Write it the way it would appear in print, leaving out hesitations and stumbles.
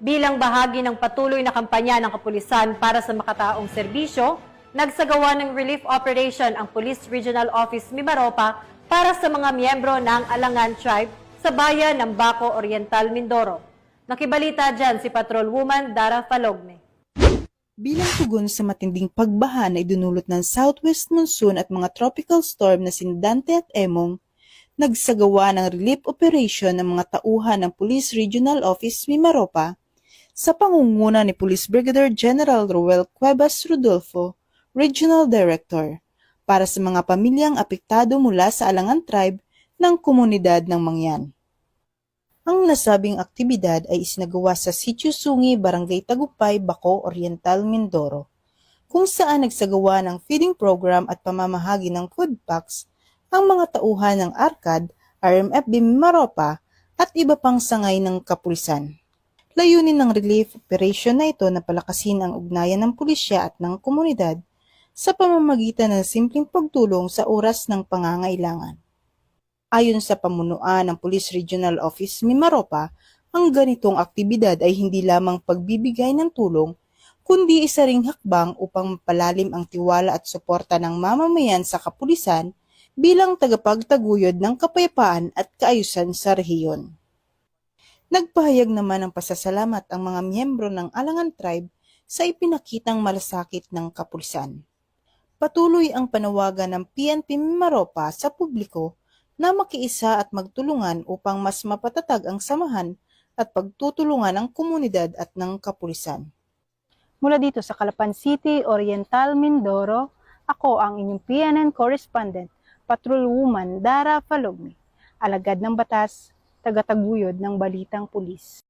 Bilang bahagi ng patuloy na kampanya ng kapulisan para sa makataong serbisyo, nagsagawa ng relief operation ang Police Regional Office Mimaropa para sa mga miyembro ng Alangan Tribe sa bayan ng Baco Oriental, Mindoro. Nakibalita dyan si Patrolwoman Dara Falogne. Bilang tugon sa matinding pagbaha na idinulot ng southwest monsoon at mga tropical storm na Dante at Emong, nagsagawa ng relief operation ng mga tauhan ng Police Regional Office Mimaropa sa pangunguna ni Police Brigadier General Roel Cuevas Rodolfo, Regional Director, para sa mga pamilyang apektado mula sa Alangan Tribe ng komunidad ng Mangyan. Ang nasabing aktibidad ay isinagawa sa Sitio Sungi, Barangay Tagupay, Baco Oriental, Mindoro, kung saan nagsagawa ng feeding program at pamamahagi ng food packs ang mga tauhan ng ARCAD, RMFB Mimaropa at iba pang sangay ng kapulisan. Layunin ng relief operation na ito na palakasin ang ugnayan ng pulisya at ng komunidad sa pamamagitan ng simpleng pagtulong sa oras ng pangangailangan. Ayon sa pamunuan ng Police Regional Office Mimaropa, ang ganitong aktibidad ay hindi lamang pagbibigay ng tulong, kundi isa ring hakbang upang mapalalim ang tiwala at suporta ng mamamayan sa kapulisan bilang tagapagtaguyod ng kapayapaan at kaayusan sa rehiyon. Nagpahayag naman ng pasasalamat ang mga miyembro ng Alangan Tribe sa ipinakitang malasakit ng kapulisan. Patuloy ang panawagan ng PNP Mimaropa sa publiko na makiisa at magtulungan upang mas mapatatag ang samahan at pagtutulungan ng komunidad at ng kapulisan. Mula dito sa Calapan City, Oriental, Mindoro, ako ang inyong PNN correspondent, Patrolwoman Dara Falogne, alagad ng batas, tagataguyod ng balitang pulis.